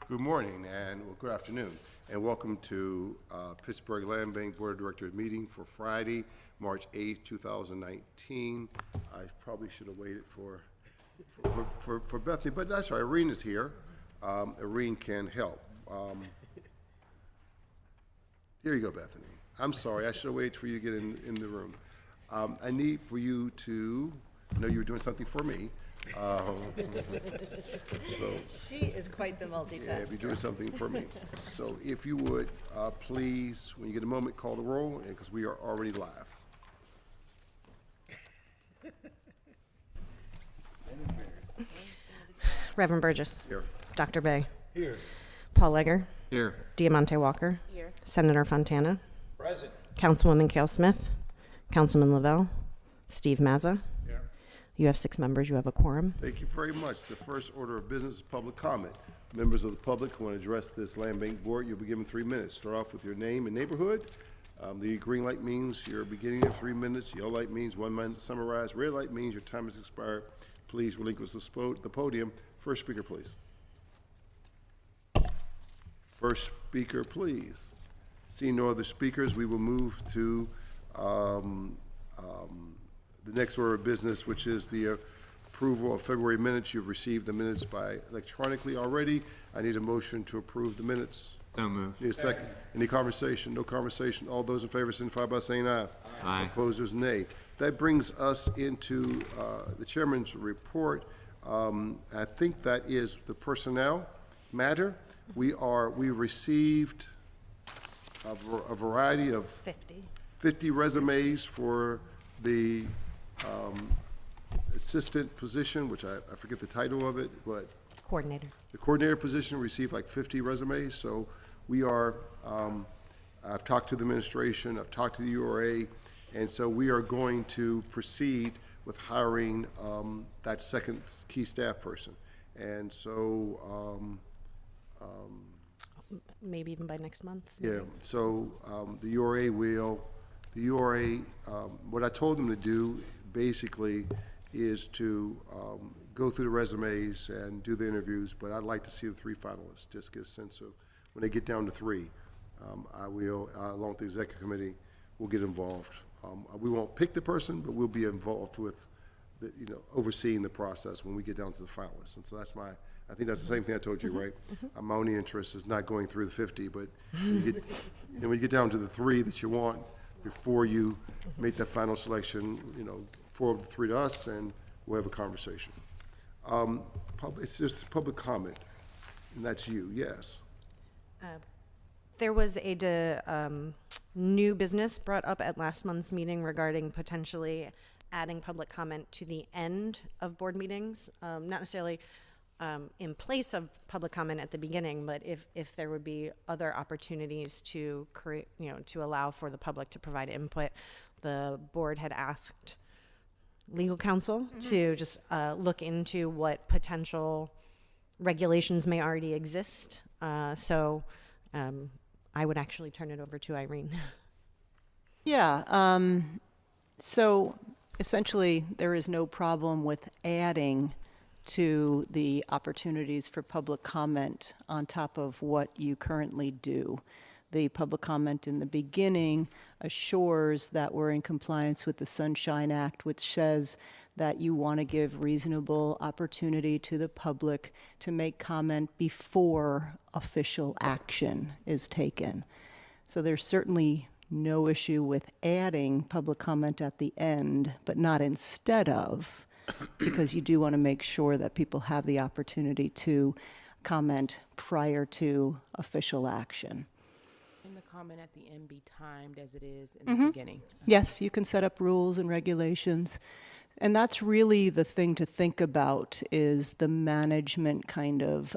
Good morning and well, good afternoon, and welcome to Pittsburgh Land Bank Board of Directors meeting for Friday, March 8th, 2019. I probably should have waited for Bethany, but that's right. Irene is here. Irene can help. Here you go, Bethany. I'm sorry. I should have waited for you to get in the room. I need for you to I know you were doing something for me. So She is quite the multitasker. yeah, be doing something for me. So if you would, please, when you get a moment, call the roll, because we are already live. Reverend Burgess. Here. Dr. Bay. Here. Paul Legger. Here. Diamante Walker. Here. Senator Fontana. Present. Councilwoman Cale Smith. Councilman Lavelle. Steve Mazza. Here. You have 6 members. You have a quorum. Thank you very much. The first order of business is public comment. Members of the public who want to address this land bank board, you'll be given 3 minutes. Start off with your name and neighborhood. The green light means you're beginning of 3 minutes. Yellow light means 1 minute to summarize. Red light means your time has expired. Please relinquish the podium. First speaker, please. First speaker, please. Seeing no other speakers, we will move to the next order of business, which is the approval of February minutes. You've received the minutes by electronically already. I need a motion to approve the minutes. So moved. Need a second. Any conversation? No conversation. All those in favor signify by saying aye. Aye. Opposers, nay. That brings us into the chairman's report. I think that is the personnel matter. We received a variety of 50 resumes for the assistant position, which I forget the title of it, but Coordinator. the coordinator position received like 50 resumes. So we are, I've talked to the administration, I've talked to the URA, and so we are going to proceed with hiring that second key staff person. And so, Maybe even by next month. yeah, so the URA what I told them to do basically is to go through the resumes and do the interviews, but I'd like to see the 3 finalists, just get a sense of, when they get down to 3, I will, along with the executive committee, we'll get involved. We won't pick the person, but we'll be involved with, overseeing the process when we get down to the finalists. And so that's I think that's the same thing I told you, right? My only interest is not going through the 50, but when you get down to the 3 that you want before you make that final selection, 4 of the 3 to us, and we'll have a conversation. It's just public comment, and that's you, yes. There was a new business brought up at last month's meeting regarding potentially adding public comment to the end of board meetings, not necessarily in place of public comment at the beginning, but if there would be other opportunities to create, to allow for the public to provide input. The board had asked legal counsel to just look into what potential regulations may already exist. So I would actually turn it over to Irene. Yeah, so essentially there is no problem with adding to the opportunities for public comment on top of what you currently do. The public comment in the beginning assures that we're in compliance with the Sunshine Act, which says that you want to give reasonable opportunity to the public to make comment before official action is taken. So there's certainly no issue with adding public comment at the end, but not instead of, because you do want to make sure that people have the opportunity to comment prior to official action. And the comment at the end be timed as it is in the beginning. Yes, you can set up rules and regulations. And that's really the thing to think about, is the management kind of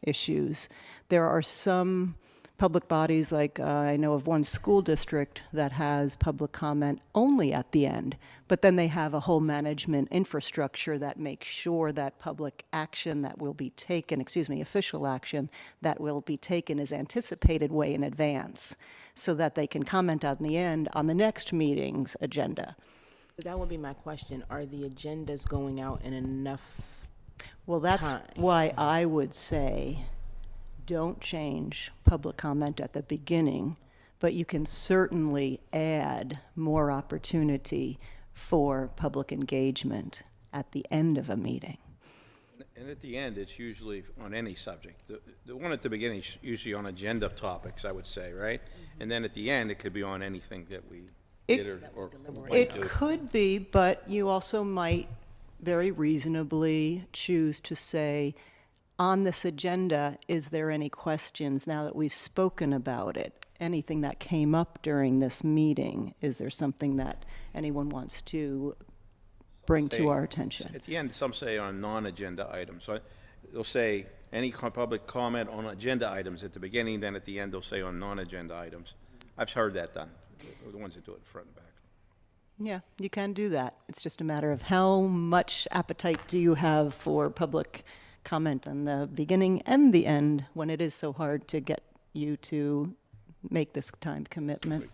issues. There are some public bodies, like I know of one school district that has public comment only at the end, but then they have a whole management infrastructure that makes sure that public action that will be taken, official action that will be taken is anticipated way in advance, so that they can comment on the end on the next meeting's agenda. That would be my question. Are the agendas going out in enough Well, that's time? why I would say don't change public comment at the beginning, but you can certainly add more opportunity for public engagement at the end of a meeting. And at the end, it's usually on any subject. The one at the beginning is usually on agenda topics, I would say, right? And then at the end, it could be on anything that we did or might It do. could be, but you also might very reasonably choose to say, on this agenda, is there any questions now that we've spoken about it? Anything that came up during this meeting? Is there something that anyone wants to bring to our attention? At the end, some say on non-agenda items. So they'll say any public comment on agenda items at the beginning, then at the end, they'll say on non-agenda items. I've heard that done, the ones that do it front and back. Yeah, you can do that. It's just a matter of how much appetite do you have for public comment on the beginning and the end when it is so hard to get you to make this time commitment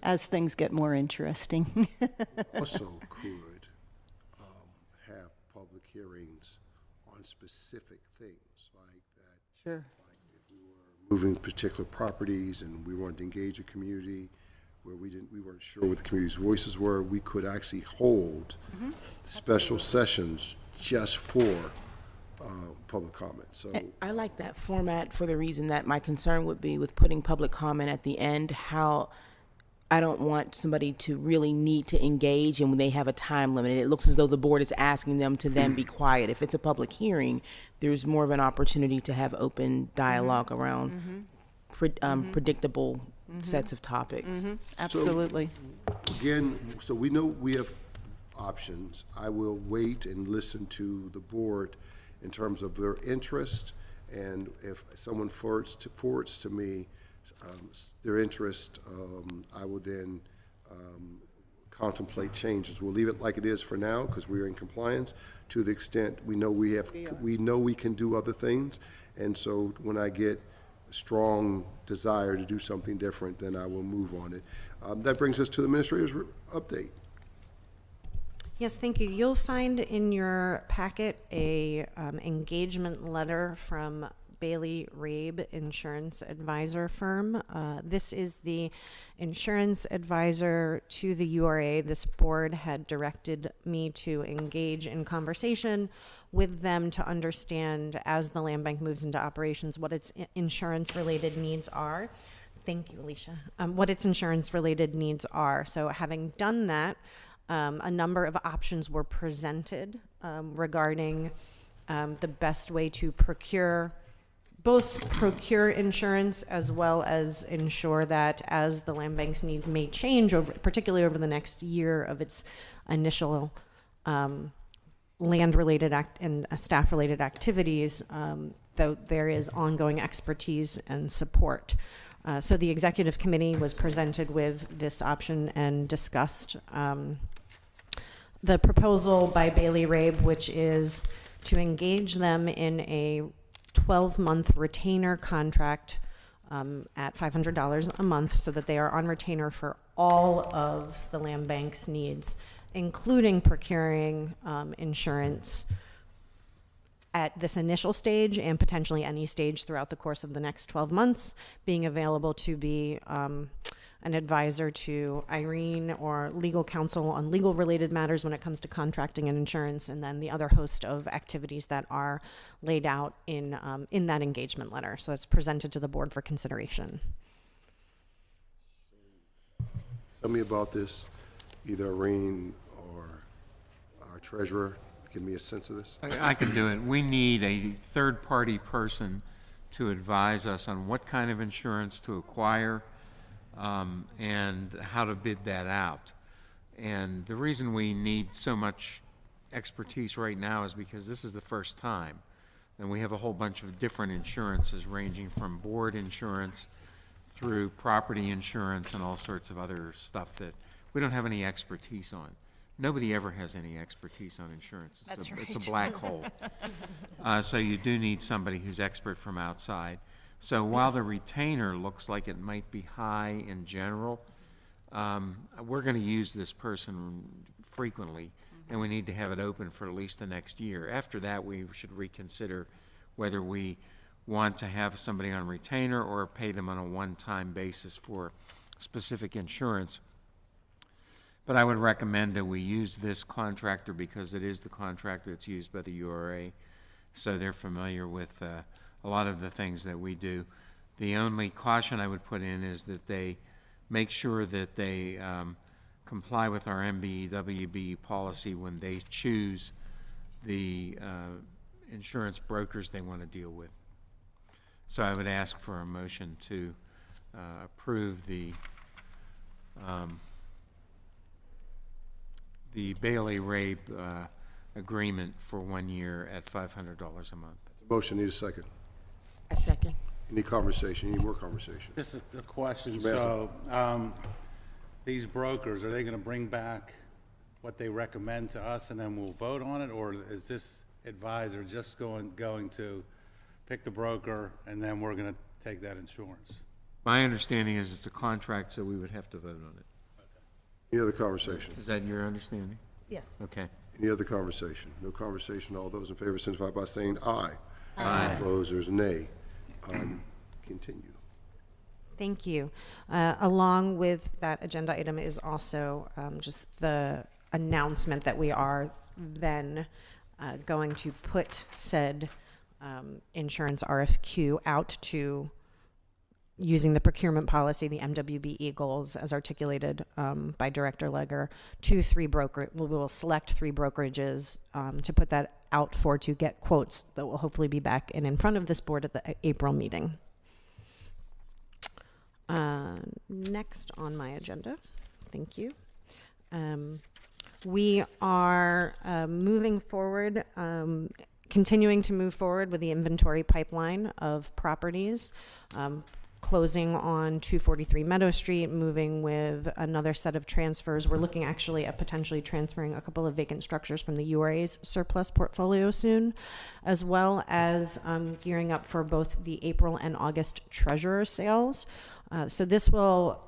as things get more interesting. Also could have public hearings on specific things like that. Sure. Like if we were moving particular properties and we wanted to engage a community where we weren't sure what the community's voices were, we could actually hold special sessions just for public comment. So I like that format for the reason that my concern would be with putting public comment at the end, how I don't want somebody to really need to engage and when they have a time limit. It looks as though the board is asking them to then be quiet. If it's a public hearing, there's more of an opportunity to have open dialogue around predictable sets of topics. Absolutely. again, so we know we have options. I will wait and listen to the board in terms of their interest, and if someone forwards to me their interest, I will then contemplate changes. We'll leave it like it is for now because we're in compliance to the extent we know we can do other things, and so when I get a strong desire to do something different, then I will move on it. That brings us to the administrator's update. Yes, thank you. You'll find in your packet a engagement letter from Bailey Rabe Insurance Advisor Firm. This is the insurance advisor to the URA. This board had directed me to engage in conversation with them to understand, as the land bank moves into operations, what its insurance-related needs are. Thank you, Alicia. What its insurance-related needs are. So having done that, a number of options were presented regarding the best way to procure insurance as well as ensure that as the land bank's needs may change, particularly over the next year of its initial land-related and staff-related activities, though there is ongoing expertise and support. So the executive committee was presented with this option and discussed the proposal by Bailey Rabe, which is to engage them in a 12-month retainer contract at $500 a month so that they are on retainer for all of the land bank's needs, including procuring insurance at this initial stage and potentially any stage throughout the course of the next 12 months, being available to be an advisor to Irene or legal counsel on legal related matters when it comes to contracting and insurance, and then the other host of activities that are laid out in that engagement letter. So that's presented to the board for consideration. Tell me about this, either Irene or our treasurer. Give me a sense of this. I can do it. We need a third-party person to advise us on what kind of insurance to acquire and how to bid that out. And the reason we need so much expertise right now is because this is the first time. And we have a whole bunch of different insurances ranging from board insurance through property insurance and all sorts of other stuff that we don't have any expertise on. Nobody ever has any expertise on insurance. It's a black hole. So you do need somebody who's expert from outside. So while the retainer looks like it might be high in general, we're going to use this person frequently, and we need to have it open for at least the next year. After that, we should reconsider whether we want to have somebody on retainer or pay them on a one-time basis for specific insurance. But I would recommend that we use this contractor because it is the contractor that's used by the URA, so they're familiar with a lot of the things that we do. The only caution I would put in is that they make sure that they comply with our MBWB policy when they choose the insurance brokers they want to deal with. So I would ask for a motion to approve the Bailey Rabe agreement for 1 year at $500 a month. Motion, need a second. A second. Any conversation, any more conversation? Just a question, Mr. Massey. so, these brokers, are they gonna bring back what they recommend to us and then we'll vote on it? Or is this advisor just going to pick the broker and then we're gonna take that insurance? My understanding is it's a contract, so we would have to vote on it. Any other conversation? Is that your understanding? Yes. Okay. Any other conversation? No conversation. All those in favor signify by saying aye. Aye. Opposed, there's nay. Continue. Thank you. Along with that agenda item is also just the announcement that we are then going to put said insurance RFQ out to, using the procurement policy, the MWBE goals as articulated by Director Legger, we will select 3 brokerages to put that out for, to get quotes that will hopefully be back and in front of this board at the April meeting. Next on my agenda, thank you. We are moving forward, continuing to move forward with the inventory pipeline of properties, closing on 243 Meadow Street, moving with another set of transfers. We're looking actually at potentially transferring a couple of vacant structures from the URA's surplus portfolio soon, as well as gearing up for both the April and August treasurer sales. So this will,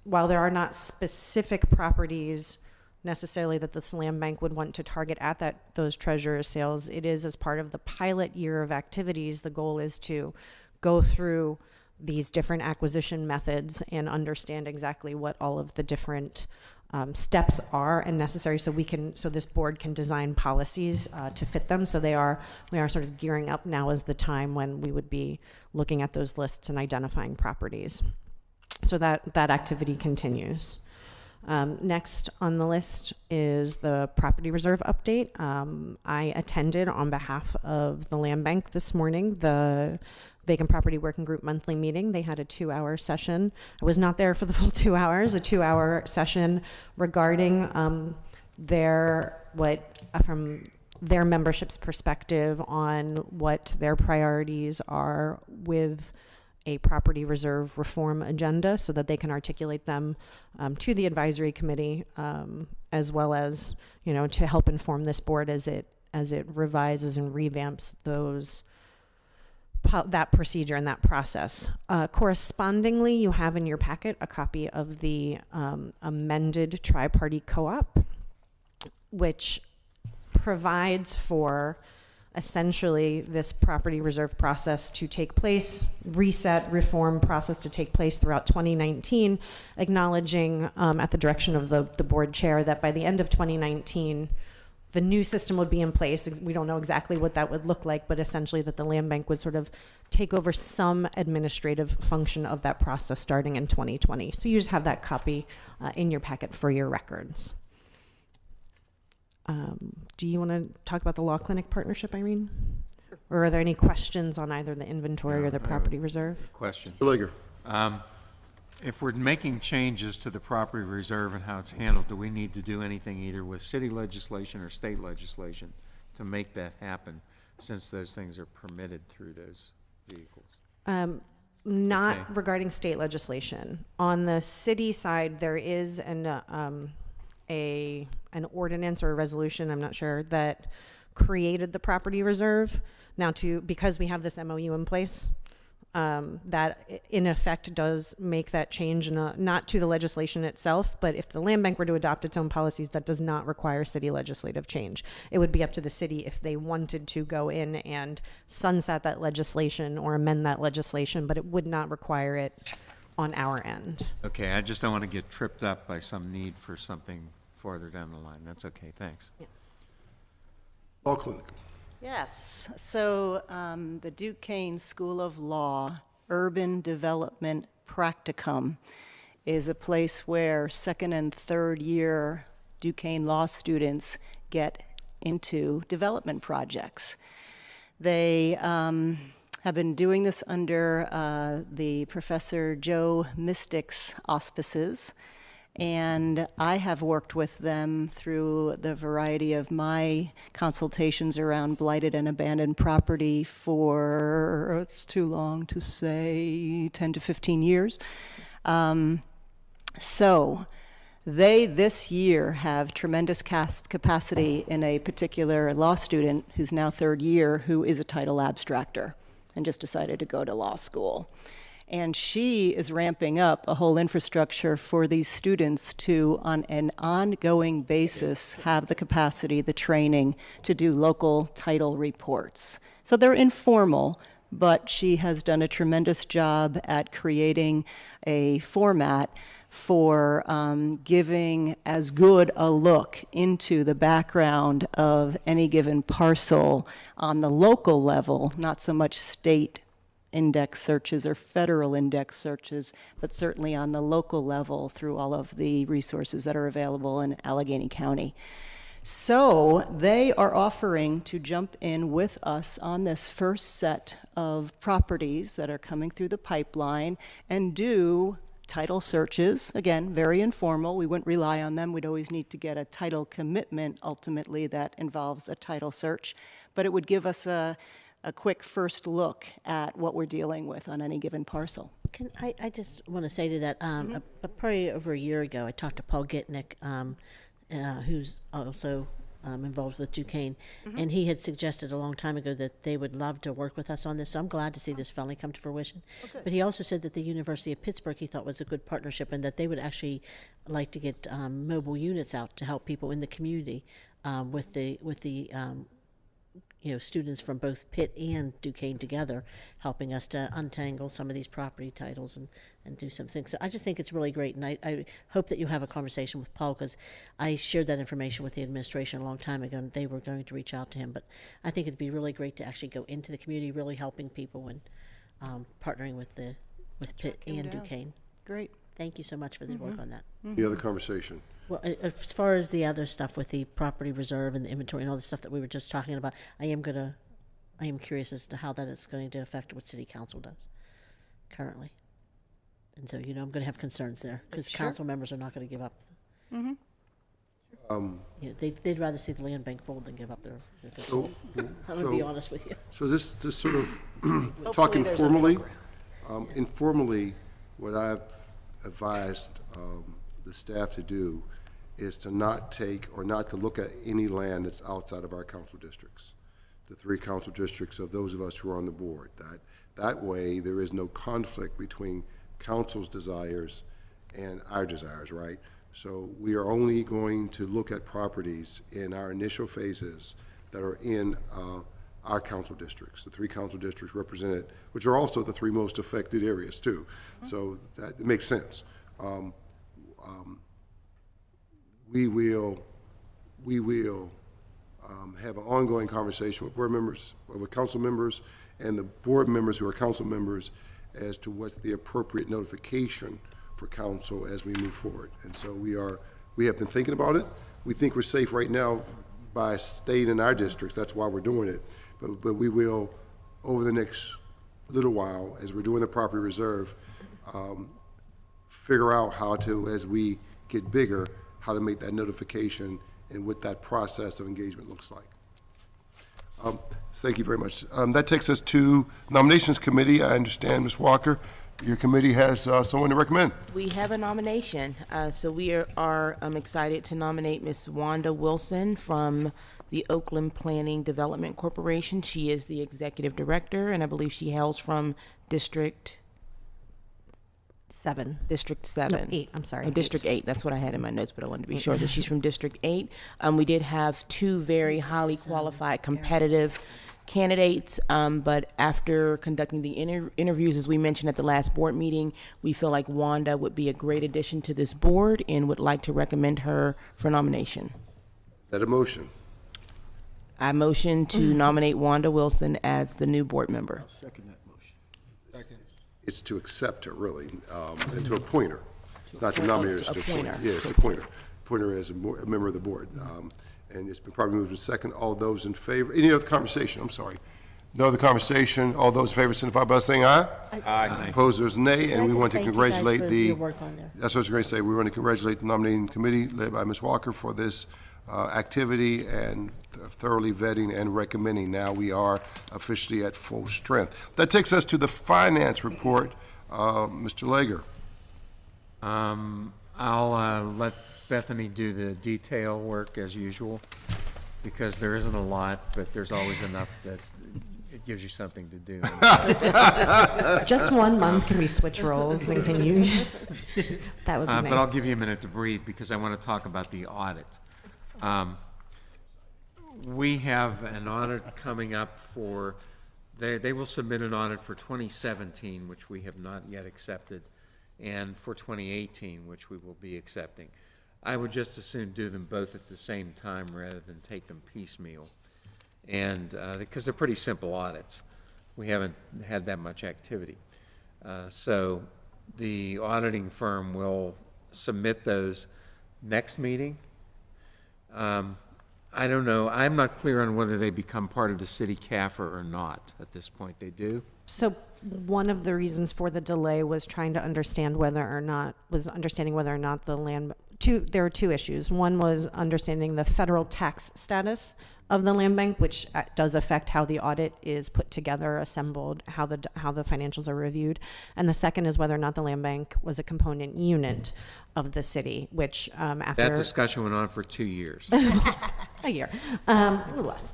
while there are not specific properties necessarily that the Slam Bank would want to target at those treasurer sales, it is as part of the pilot year of activities. The goal is to go through these different acquisition methods and understand exactly what all of the different steps are and necessary, so this board can design policies to fit them. So we are sort of gearing up. Now is the time when we would be looking at those lists and identifying properties. So that activity continues. Next on the list is the property reserve update. I attended on behalf of the Land Bank this morning the Vacant Property Working Group monthly meeting. They had a 2-hour session. I was not there for the full 2 hours, a 2-hour session regarding from their membership's perspective on what their priorities are with a property reserve reform agenda, so that they can articulate them to the advisory committee, as well as, to help inform this board as it revises and revamps that procedure and that process. Correspondingly, you have in your packet a copy of the amended tri-party co-op, which provides for essentially this property reserve process to take place, reset, reform process to take place throughout 2019, acknowledging at the direction of the board chair that by the end of 2019, the new system would be in place. We don't know exactly what that would look like, but essentially that the Land Bank would sort of take over some administrative function of that process starting in 2020. So you just have that copy in your packet for your records. Do you want to talk about the Law Clinic partnership, Irene? Or are there any questions on either the inventory or the property reserve? Question. Mr. Lager. If we're making changes to the property reserve and how it's handled, do we need to do anything either with city legislation or state legislation to make that happen, since those things are permitted through those vehicles? Not Okay. regarding state legislation. On the city side, there is an ordinance or a resolution, I'm not sure, that created the property reserve. Now, because we have this MOU in place, that in effect does make that change, not to the legislation itself, but if the land bank were to adopt its own policies, that does not require city legislative change. It would be up to the city if they wanted to go in and sunset that legislation or amend that legislation, but it would not require it on our end. Okay, I just don't want to get tripped up by some need for something farther down the line. That's okay, thanks. Law Clinic. Yes, so the Duquesne School of Law Urban Development Practicum is a place where second and third year Duquesne law students get into development projects. They have been doing this under the Professor Joe Mystic's auspices, and I have worked with them through the variety of my consultations around blighted and abandoned property for, it's too long to say, 10 to 15 years. So they this year have tremendous capacity in a particular law student who's now third year, who is a title abstractor and just decided to go to law school. And she is ramping up a whole infrastructure for these students to, on an ongoing basis, have the capacity, the training to do local title reports. So they're informal, but she has done a tremendous job at creating a format for giving as good a look into the background of any given parcel on the local level, not so much state index searches or federal index searches, but certainly on the local level through all of the resources that are available in Allegheny County. So they are offering to jump in with us on this first set of properties that are coming through the pipeline and do title searches. Again, very informal. We wouldn't rely on them. We'd always need to get a title commitment ultimately that involves a title search, but it would give us a quick first look at what we're dealing with on any given parcel. I just want to say to that, probably over a year ago, I talked to Paul Gitnick, who's also involved with Duquesne, and he had suggested a long time ago that they would love to work with us on this, so I'm glad to see this finally come to fruition. But he also said that the University of Pittsburgh he thought was a good partnership, and that they would actually like to get mobile units out to help people in the community with the students from both Pitt and Duquesne together, helping us to untangle some of these property titles and do some things. So I just think it's really great, and I hope that you have a conversation with Paul, because I shared that information with the administration a long time ago, and they were going to reach out to him. But I think it'd be really great to actually go into the community, really helping people and partnering with Pitt and Duquesne. Great. Thank you so much for the work on that. Any other conversation? Well, as far as the other stuff with the property reserve and the inventory and all the stuff that we were just talking about, I am curious as to how that is going to affect what City Council does currently. And so, I'm going to have concerns there, because council members are not going to give up. They'd rather see the land bank fold than give up their control. I'm going to be honest with you. So this sort of talk informally. Informally, what I've advised the staff to do is to not take or not to look at any land that's outside of our council districts, the 3 council districts of those of us who are on the board. That way there is no conflict between council's desires and our desires, right? So we are only going to look at properties in our initial phases that are in our council districts, the 3 council districts represented, which are also the 3 most affected areas too. So that it makes sense. We will have an ongoing conversation with board members, with council members, and the board members who are council members as to what's the appropriate notification for council as we move forward. And so we have been thinking about it. We think we're safe right now by staying in our districts. That's why we're doing it. But we will, over the next little while, as we're doing the property reserve, figure out how to, as we get bigger, how to make that notification and what that process of engagement looks like. Thank you very much. That takes us to Nominations Committee. I understand, Ms. Walker, your committee has someone to recommend. We have a nomination. So we are excited to nominate Miss Wanda Wilson from the Oakland Planning Development Corporation. She is the executive director, and I believe she hails from District 7. 7. 8, I'm sorry. Oh, District 8. That's what I had in my notes, but I wanted to be sure that she's from District 8. We did have 2 very highly qualified, competitive candidates, but after conducting the interviews, as we mentioned at the last board meeting, we feel like Wanda would be a great addition to this board and would like to recommend her for nomination. Is that a motion? I motion to nominate Wanda Wilson as the new board member. It's to accept her, really, and to appoint her, not to nominate her, it's to appoint her. Appoint her. Yeah, it's to appoint her. Appoint her as a member of the board. And it's been probably moved to second. All those in favor, any other conversation? I'm sorry. No other conversation. All those in favor signify by saying aye. Aye. Opposed, there's nay, and I we just want to thank you guys congratulate for the, your work on there? that's what I was going to say. We want to congratulate the nominating committee led by Ms. Walker for this activity and thoroughly vetting and recommending. Now we are officially at full strength. That takes us to the finance report. Mr. Lager. I'll let Bethany do the detail work as usual, because there isn't a lot, but there's always enough that it gives you something to do. Just 1 month, can we switch roles, and can you, that would be nice. But I'll give you a minute to breathe, because I want to talk about the audit. We have an audit coming up for, they will submit an audit for 2017, which we have not yet accepted, and for 2018, which we will be accepting. I would just as soon do them both at the same time rather than take them piecemeal. And, because they're pretty simple audits. We haven't had that much activity. So the auditing firm will submit those next meeting. I don't know. I'm not clear on whether they become part of the city CAFR or not at this point. They do? So one of the reasons for the delay was trying to understanding whether or not the land, there are 2 issues. One was understanding the federal tax status of the land bank, which does affect how the audit is put together, assembled, how the financials are reviewed. And the second is whether or not the land bank was a component unit of the city, which after... That discussion went on for 2 years. a year, a little less.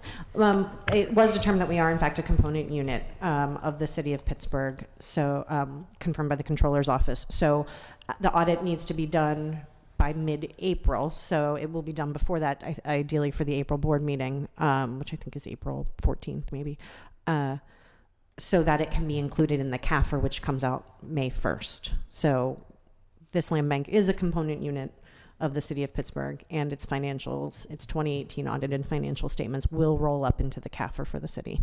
It was determined that we are in fact a component unit of the city of Pittsburgh, so confirmed by the controller's office. So the audit needs to be done by mid-April, so it will be done before that, ideally for the April board meeting, which I think is April 14th maybe, so that it can be included in the CAFR, which comes out May 1st. So this land bank is a component unit of the city of Pittsburgh, and its financials, its 2018 audited financial statements will roll up into the CAFR for the city.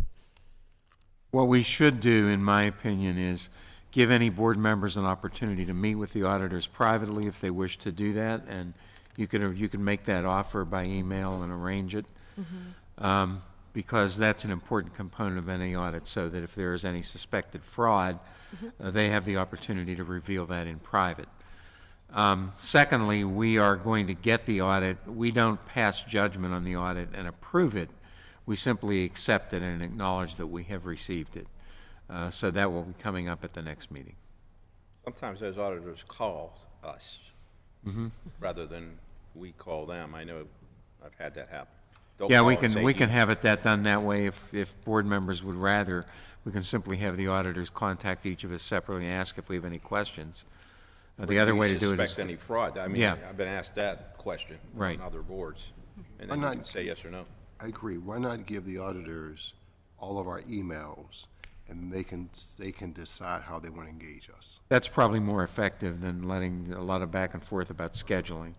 What we should do, in my opinion, is give any board members an opportunity to meet with the auditors privately if they wish to do that, and you can make that offer by email and arrange it, because that's an important component of any audit, so that if there is any suspected fraud, they have the opportunity to reveal that in private. Secondly, we are going to get the audit. We don't pass judgment on the audit and approve it. We simply accept it and acknowledge that we have received it. So that will be coming up at the next meeting. Sometimes those auditors call us rather than we call them. I know I've had that happen. They'll Yeah, call we and say, can have it done that way if board members would rather. We can simply have the auditors contact each of us separately and ask if we have any questions. The other way to do it is... Suspect any fraud? I mean, Yeah. I've been asked that question Right. on other boards, and Why then you not- can say yes or no. I agree. Why not give the auditors all of our emails, and they can decide how they want to engage us? That's probably more effective than letting a lot of back and forth about scheduling.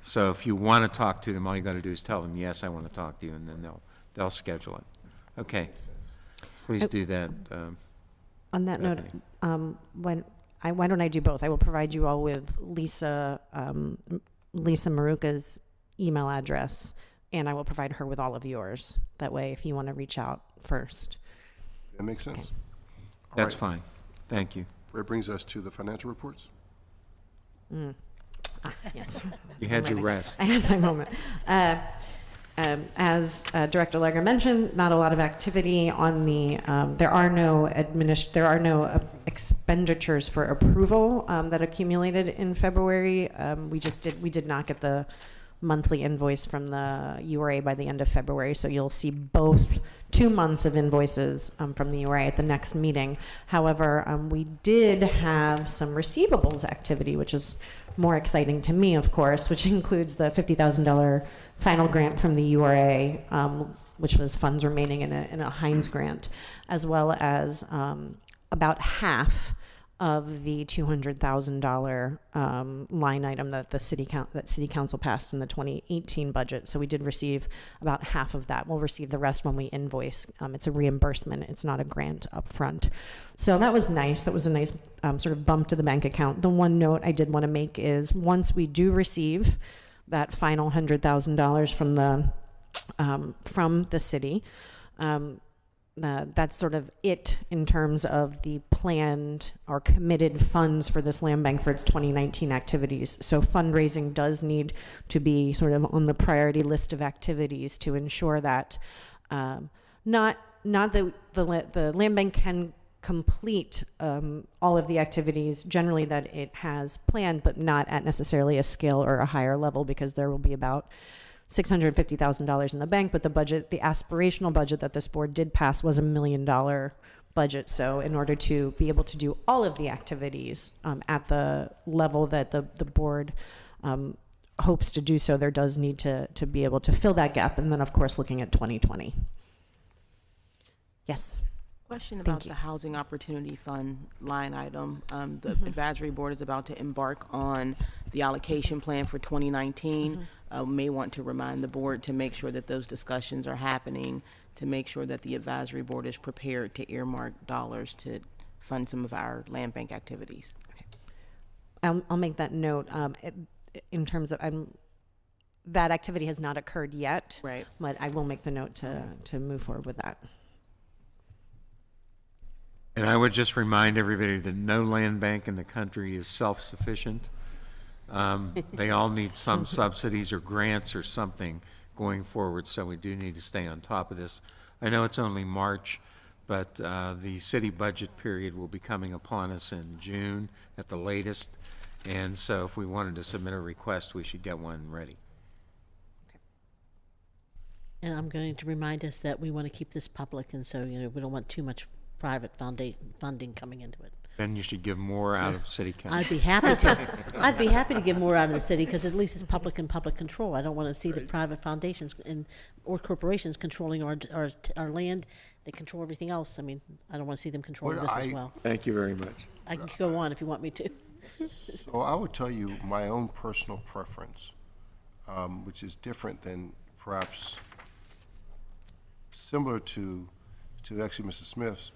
So if you want to talk to them, all you got to do is tell them, yes, I want to talk to you, and then they'll schedule it. Okay. Please do that. On that note, Bethany. why don't I do both? I will provide you all with Lisa Maruka's email address, and I will provide her with all of yours. That way, if you want to reach out first. That makes sense? All That's right. fine. Thank you. That brings us to the financial reports. Yes. You had your rest. I had my moment. As Director Legger mentioned, not a lot of activity on the. There are no expenditures for approval that accumulated in February. We did not get the monthly invoice from the URA by the end of February, so you'll see both 2 months of invoices from the URA at the next meeting. However, we did have some receivables activity, which is more exciting to me, of course, which includes the $50,000 final grant from the URA, which was funds remaining in a Heinz grant, as well as about half of the $200,000 line item that the city council passed in the 2018 budget. So we did receive about half of that. We'll receive the rest when we invoice. It's a reimbursement. It's not a grant up front. So that was nice. That was a nice sort of bump to the bank account. The one note I did want to make is once we do receive that final $100,000 from the city, that's sort of it in terms of the planned or committed funds for this land bank for its 2019 activities. So fundraising does need to be sort of on the priority list of activities to ensure that not that the land bank can complete all of the activities generally that it has planned, but not at necessarily a scale or a higher level, because there will be about $650,000 in the bank, but the aspirational budget that this board did pass was $1 million budget. So in order to be able to do all of the activities at the level that the board hopes to do so, there does need to be able to fill that gap. And then, of course, looking at 2020. Yes. Question about the Housing Opportunity Fund line item. The advisory board is about to embark on the allocation plan for 2019. May want to remind the board to make sure that those discussions are happening, to make sure that the advisory board is prepared to earmark dollars to fund some of our land bank activities. Okay. I'll make that note. In terms of that activity has not occurred yet, right? But I will make the note to move forward with that. And I would just remind everybody that no land bank in the country is self-sufficient. They all need some subsidies or grants or something going forward, so we do need to stay on top of this. I know it's only March, but the city budget period will be coming upon us in June at the latest, and so if we wanted to submit a request, we should get one ready. And I'm going to remind us that we want to keep this public, and so we don't want too much private funding coming into it. Then you should give more out of city council. I'd be happy to. I'd be happy to give more out of the city, because at least it's public and public control. I don't want to see the private foundations or corporations controlling our land. They control everything else. I mean, I don't want to see them controlling this as well. Thank you very much. I can go on if you want me to. So I would tell you my own personal preference, which is different than perhaps similar to actually Mrs. Smith's,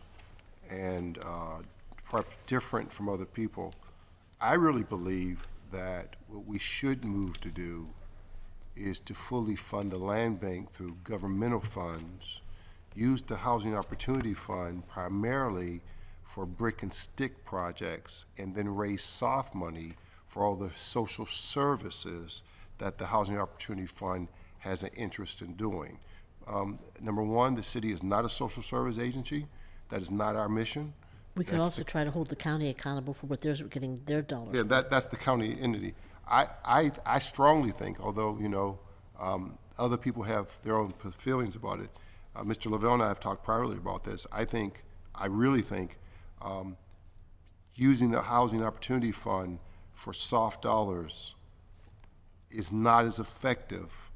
and perhaps different from other people. I really believe that what we should move to do is to fully fund the land bank through governmental funds, use the Housing Opportunity Fund primarily for brick and stick projects, and then raise soft money for all the social services that the Housing Opportunity Fund has an interest in doing. Number one, the city is not a social service agency. That is not our mission. We could also try to hold the county accountable for what they're getting their dollars. Yeah, that's the county entity. I strongly think, although, other people have their own feelings about it, Mr. Lavelle and I have talked privately about this. I really think using the Housing Opportunity Fund for soft dollars is not as effective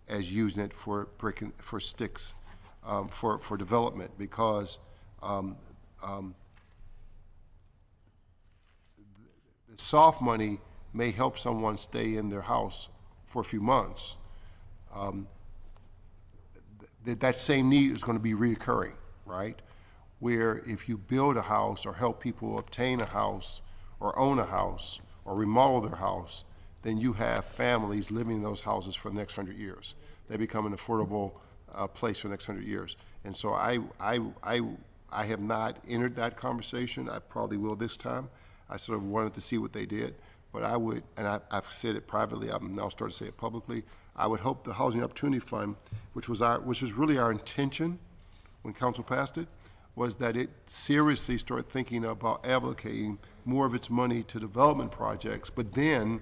as using it for for sticks, for development, because the soft money may help someone stay in their house for a few months. That same need is going to be reoccurring, right? Where if you build a house or help people obtain a house or own a house or remodel their house, then you have families living in those houses for the next 100 years. They become an affordable place for the next 100 years. And so I have not entered that conversation. I probably will this time. I sort of wanted to see what they did, but I would, and I've said it privately, I'm now starting to say it publicly, I would hope the Housing Opportunity Fund, which was really our intention when council passed it, was that it seriously start thinking about allocating more of its money to development projects, but then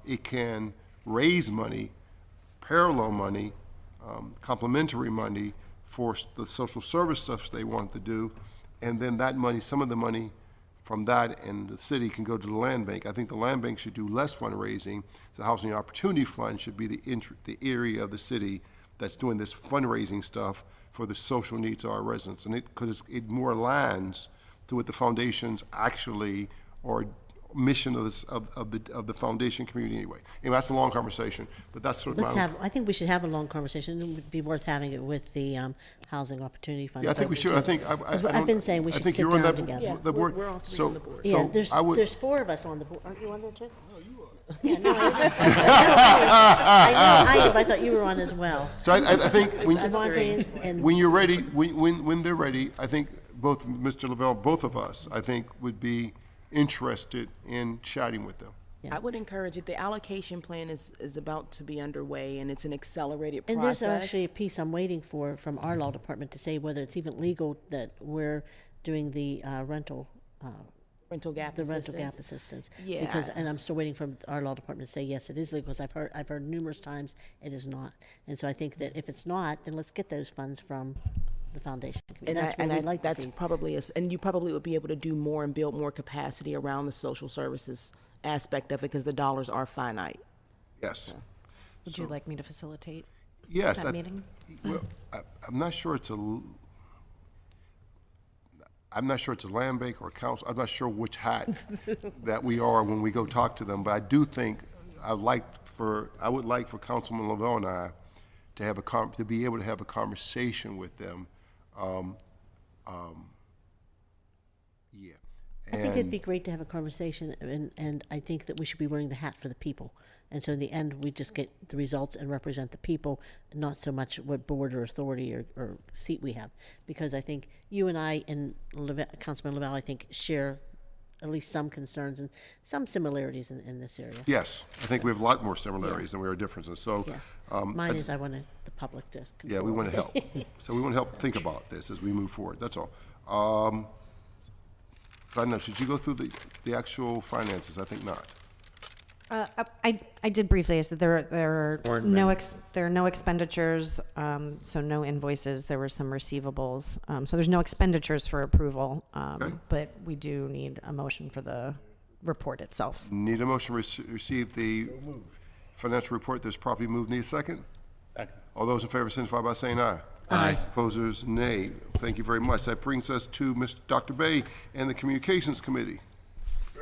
it can raise money, parallel money, complementary money for the social service stuff they want to do, and then that money, some of the money from that and the city can go to the land bank. I think the land bank should do less fundraising. The Housing Opportunity Fund should be the area of the city that's doing this fundraising stuff for the social needs of our residents. And because it more aligns to what the foundations actually are mission of the foundation community anyway. Anyway, that's a long conversation, but that's sort of I think we should have a long conversation. It would be worth having it with the Housing Opportunity Fund. Yeah, I think we should. I think I've been saying we should sit down together. The board. we're all three So, on the board. Yeah, so there's 4 of us on the board. Aren't you on there too? Oh, you are. Yeah, no, I am. I thought you were on as well. So I think Devontae and when you're ready, when they're ready, I think both Mr. Lavelle, both of us, I think would be interested in chatting with them. Yeah. I would encourage it. The allocation plan is about to be underway, and it's an accelerated And process. there's actually a piece I'm waiting for from our law department to say whether it's even legal that we're doing the rental Rental gap assistance. Yeah. Because, and I'm still waiting for our law department to say, yes, it is legal, because I've heard numerous times it is not. And so I think that if it's not, then let's get those funds from the foundation. And That's what we'd like to that's see. probably and you probably would be able to do more and build more capacity around the social services aspect of it, because the dollars are finite. Yes. Would you like me to facilitate Yes. that meeting? Well, I'm not sure it's a land bank or a council. I'm not sure which hat that we are when we go talk to them, but I do think I would like for Councilman Lavelle and I to have to be able to have a conversation with them. Yeah. I think it'd be great to have a conversation, and I think that we should be wearing the hat for the people. And so in the end, we just get the results and represent the people, not so much what board or authority or seat we have. Because I think you and I and Councilman Lavelle, I think, share at least some concerns and some similarities in this area. Yes, I think we have a lot more similarities than we are differences. So, Yeah. Mine is I want the public to control. yeah, we want to help. So we want to help think about this as we move forward. That's all. I don't know, should you go through the actual finances? I think not. I did briefly. I said there are Board no minutes. there are no expenditures, so no invoices. There were some receivables, so there's no expenditures for approval. Okay. But we do need a motion for the report itself. Need a motion to receive the financial report that's properly moved. Need a second? Second. All those in favor signify by saying aye. Aye. Opposers, nay. Thank you very much. That brings us to Dr. Bay and the Communications Committee.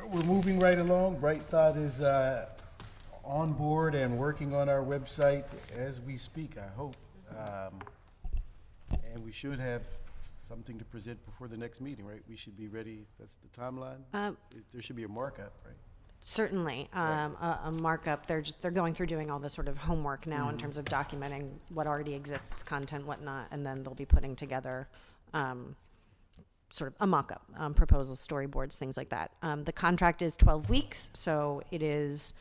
We're moving right along. Bright Thought is on board and working on our website as we speak, I hope. And we should have something to present before the next meeting, right? We should be ready. That's the timeline? There should be a markup, right? Certainly, a markup. They're going through doing all the sort of homework now in terms of documenting what already exists, content, whatnot, and then they'll be putting together sort of a mock-up, proposals, storyboards, things like that. The contract is 12 weeks, so it is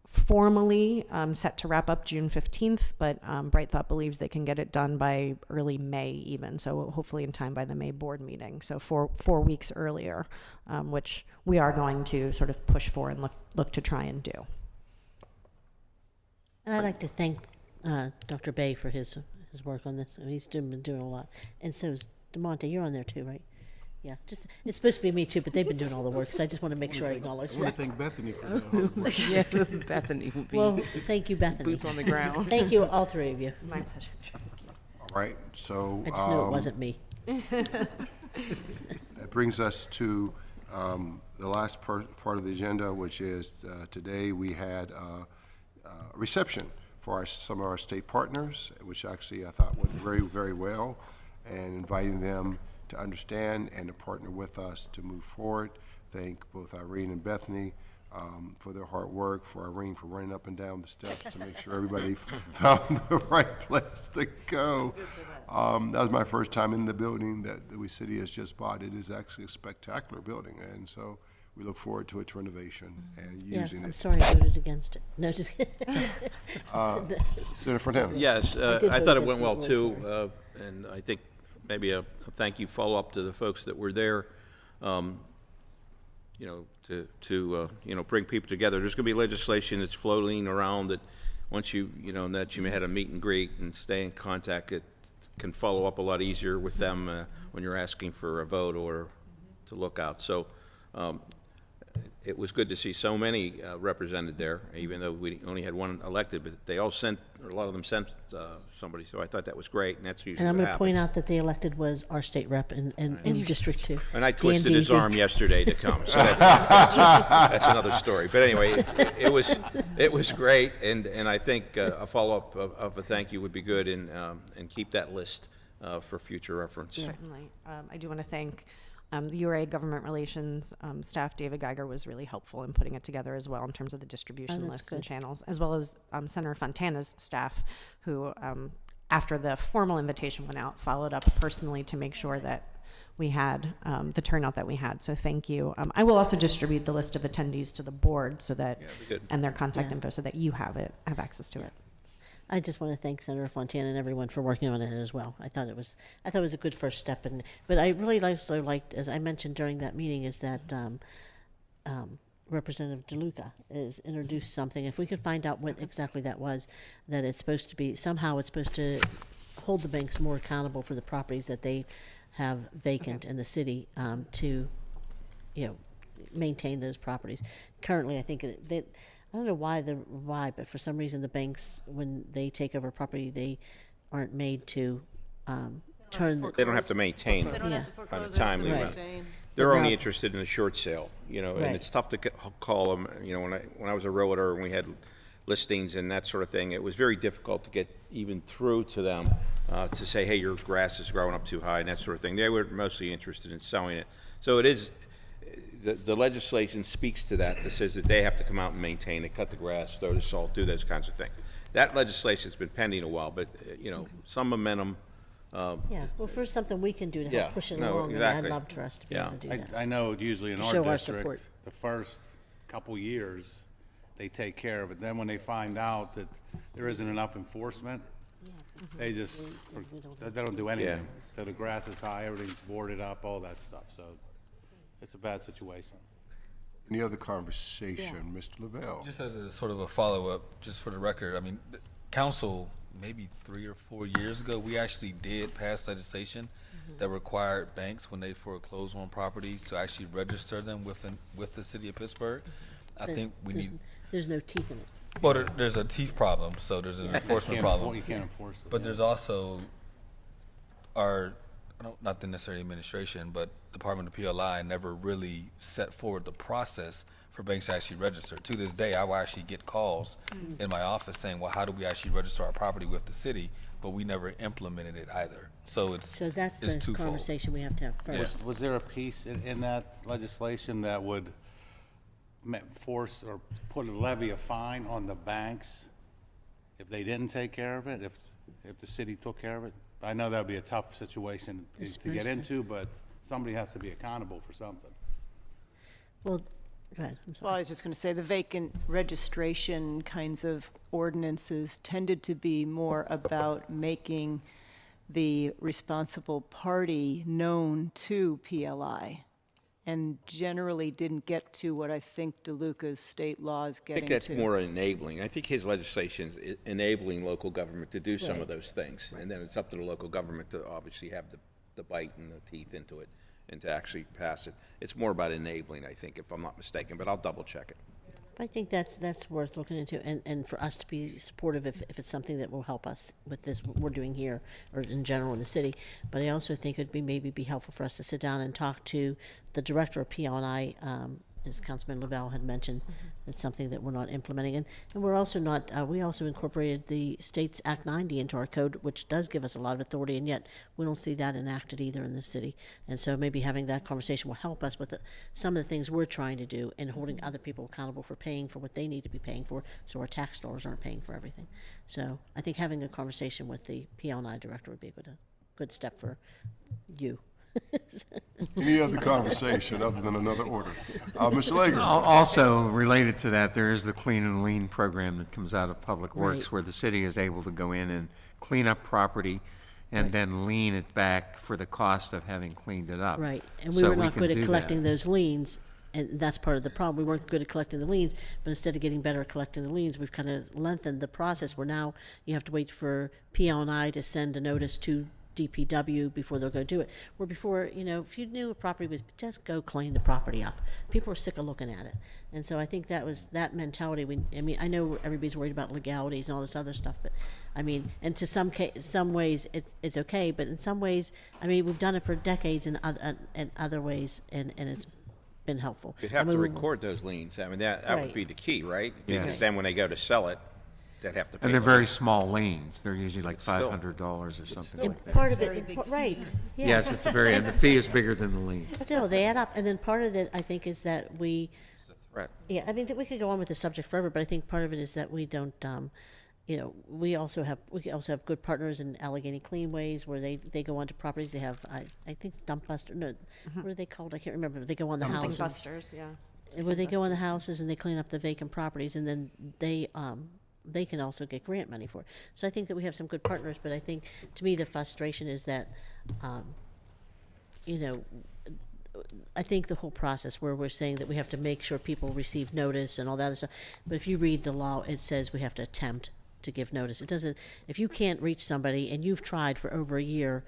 formally set to wrap up June 15th, but Bright Thought believes they can get it done by early May even, so hopefully in time by the May board meeting, so 4 weeks earlier, which we are going to sort of push for and look to try and do. And I'd like to thank Dr. Bay for his work on this. I mean, he's been doing a lot. And so is DeMonte. You're on there too, right? Yeah. Just it's supposed to be me too, but they've been doing all the work, so I just want to make sure I acknowledge I want that. to thank Bethany for that. Yeah, Bethany would be Well, thank you, Bethany. boots on the ground. Thank you, all 3 of you. My pleasure. All right, so I just knew it wasn't me. that brings us to the last part of the agenda, which is today we had a reception for some of our state partners, which actually I thought went very, very well, and inviting them to understand and to partner with us to move forward. Thank both Irene and Bethany for their hard work, for Irene for running up and down the steps to make sure everybody found the right place to go. That was my first time in the building that the city has just bought. It is actually a spectacular building, and so We look forward to its renovation and Yeah, using I'm it. sorry I voted against it. No, just kidding. Senator Fontana? Yes, did I vote thought it against went it, well really too, sorry. and I think maybe a thank you follow-up to the folks that were there, you know, to you know, bring people together. There's going to be legislation that's floating around that once you know, that you may had a meet and greet and stay in contact, it can follow up a lot easier with them when you're asking for a vote or to look out. So it was good to see so many represented there, even though we only had one elected, but they all sent, or a lot of them sent somebody, so I thought that was great, and that's usually And I'm what going to point happens. out that the elected was our state rep in District 2. And I Dan twisted his Deasy. arm yesterday to come, so that's another story. But anyway, it was great, and I think a follow-up of a thank you would be good, and keep that list for future reference. Certainly. I do want to thank the URA Government Relations staff. David Geiger was really helpful in putting it together as well in terms of the distribution that's lists and good. channels, as well as Senator Fontana's staff, who, after the formal invitation went out, followed up personally to make sure that we had the turnout that we had. So thank you. I will also distribute the list of attendees to the board so that, Yeah, that'd be good. and their contact Yeah. info, so that you have access to it. I just want to thank Senator Fontana and everyone for working on it as well. I thought it was a good first step, but I really also liked, as I mentioned during that meeting, is that Representative DeLuca is introduced something. If we could find out what exactly that was, that it's supposed to be somehow it's supposed to hold the banks more accountable for the properties that they have vacant in the city to, you know, maintain those properties. Currently, I think that. I don't know why, but for some reason the banks, when they take over property, they aren't made to turn. They don't have to maintain They them don't Yeah. have to on a foreclose, timely they have way. to maintain. They're But only now- interested in a short sale, you know, and Right. it's tough to call them. You know, when I was a realtor and we had listings and that sort of thing, it was very difficult to get even through to them to say, hey, your grass is growing up too high and that sort of thing. They were mostly interested in selling it. So it is, the legislation speaks to that says that they have to come out and maintain it, cut the grass, throw the salt, do those kinds of things. That legislation's been pending a while, but, you know, some momentum. Yeah, well, for something we can do to Yeah, help push it no, along, exactly. I'd love for us to be Yeah. able to do that. I know usually in To our show our support. district, the first couple years, they take care of it. Then when they find out that there isn't enough enforcement, they just, they don't do anything. So the grass is high, everything's boarded up, all that stuff, so it's a bad situation. Any other conversation? Mr. Lavelle? Just as a sort of a follow-up, just for the record, I mean, the council, maybe 3 or 4 years ago, we actually did pass legislation that required banks, when they foreclose on properties, to actually register them with the city of Pittsburgh. I think we need, There's no teeth in it. well, there's a teeth problem, so there's an enforcement problem. You can't enforce it. But there's also our, not the necessary administration, but Department of PLI never really set forward the process for banks to actually register. To this day, I will actually get calls in my office saying, well, how do we actually register our property with the city? But we never implemented it either. So So that's it's the twofold. conversation we have to have first. Was there a piece in that legislation that would force or put a levy, a fine on the banks if they didn't take care of it, if the city took care of it? I know that'd be a tough situation to get supposed to. into, but somebody has to be accountable for something. Well, go ahead, I'm Well, I sorry. was just going to say, the vacant registration kinds of ordinances tended to be more about making the responsible party known to PLI, and generally didn't get to what I think DeLuca's state law is I getting think to. that's more enabling. I think his legislation is enabling local government to do some of those things. And then it's up to the local government to obviously have the bite and the teeth into it and to actually pass it. It's more about enabling, I think, if I'm not mistaken, but I'll double check it. I think that's worth looking into, and for us to be supportive if it's something that will help us with this, what we're doing here, or in general in the city. But I also think it'd maybe be helpful for us to sit down and talk to the director of PLI, as Councilman Lavelle had mentioned. It's something that we're not implementing. And we're also not, we also incorporated the state's Act 90 into our code, which does give us a lot of authority, and yet we don't see that enacted either in the city. And so maybe having that conversation will help us with some of the things we're trying to do and holding other people accountable for paying for what they need to be paying for, so our tax dollars aren't paying for everything. So I think having a conversation with the PLI director would be a good step for you. Any other conversation other than another order? Mr. Lager? Also, related to that, there is the Clean and Lean program that comes out of Public Works, Right. where the city is able to go in and clean up property and then lean it back for the cost of having cleaned it up. Right, and we So were not can good at do collecting that. those liens, and that's part of the problem. We weren't good at collecting the liens, but instead of getting better at collecting the liens, we've kind of lengthened the process where now you have to wait for PL&I to send a notice to DPW before they'll go do it. Where before, if you knew a property was, just go clean the property up. People are sick of looking at it. And so I think that was that mentality. I know everybody's worried about legalities and all this other stuff, but and to some ways it's okay, but in some ways, we've done it for decades in other ways, and it's been helpful. You'd have to we- record those liens. I mean, that would Right. be the key, right? Yes. Because then when they go to sell it, they'd have to pay. And they're the- very small liens. They're usually like still- $500 or something And like that. part of it, right? Yeah. Yes, it's and the fee is bigger than the lien. Still, they add up, and then part of it, I think, is that we. Threat. Yeah, that we could go on with the subject forever, but I think part of it is that we don't, we also have good partners in Allegheny Cleanways where they go onto properties. They have, I think Dump Buster, no, what are they called? I can't remember. But they go on the Something houses. busters, yeah. Where they go on the houses and they clean up the vacant properties, and then they can also get grant money for it. So I think that we have some good partners, but I think, to me, the frustration is that, I think the whole process where we're saying that we have to make sure people receive notice and all that other stuff, but if you read the law, it says we have to attempt to give notice. It doesn't, if you can't reach somebody and you've tried for over a year,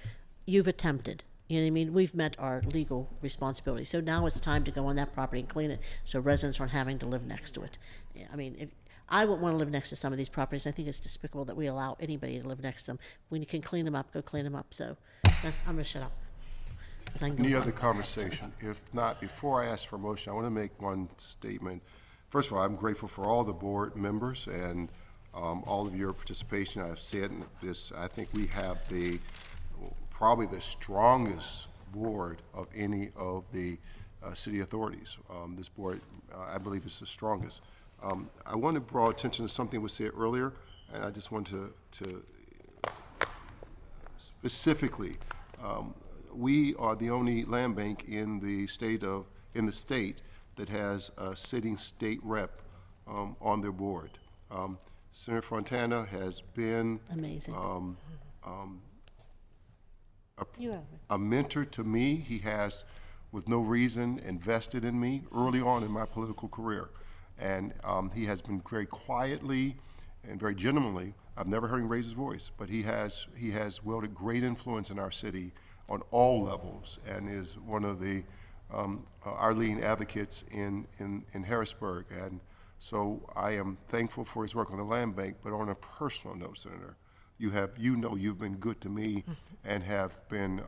you've attempted. You know what I mean? We've met our legal responsibility. So now it's time to go on that property and clean it so residents aren't having to live next to it. If I wouldn't want to live next to some of these properties. I think it's despicable that we allow anybody to live next to them. When you can clean them up, go clean them up. So I'm going to shut up. 'Cause I can go Any on. other conversation? If not, before I ask for a motion, I want to make one statement. First of all, I'm grateful for all the board members and all of your participation. I've said this, I think we have probably the strongest board of any of the city authorities. This board, I believe, is the strongest. I want to draw attention to something was said earlier, and I just want to specifically, we are the only land bank in the state that has a sitting state rep on their board. Senator Fontana has been Amazing. You have it. a mentor to me. He has, with no reason, invested in me early on in my political career. And he has been very quietly and very genuinely, I've never heard him raise his voice, but he has wielded great influence in our city on all levels and is one of the our leading advocates in Harrisburg. And so I am thankful for his work on the land bank, but on a personal note, Senator, you've been good to me and have been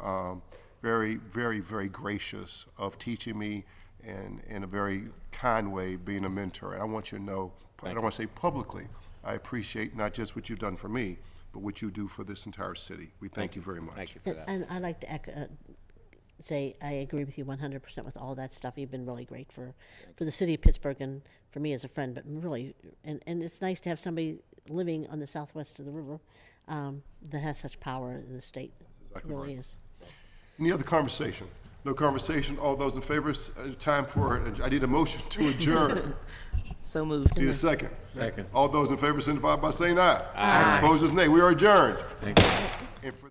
very, very, very gracious of teaching me and in a very kind way being a mentor. And I want you to know, I don't want to say publicly, I appreciate not just what you've done for me, but what you do for this entire city. We thank you very much. Thank you for that. And I'd like to say I agree with you 100% with all that stuff. You've been really great for the city of Pittsburgh and for me as a friend, but really, and it's nice to have somebody living on the southwest of the river that has such power in the state. exactly It really right. is. Any other conversation? No conversation? All those in favor, time for, I need a motion to adjourn. So moved. Need a second? Second. All those in favor signify by saying aye. Aye. Opposers, nay. We are adjourned. Thank you. And for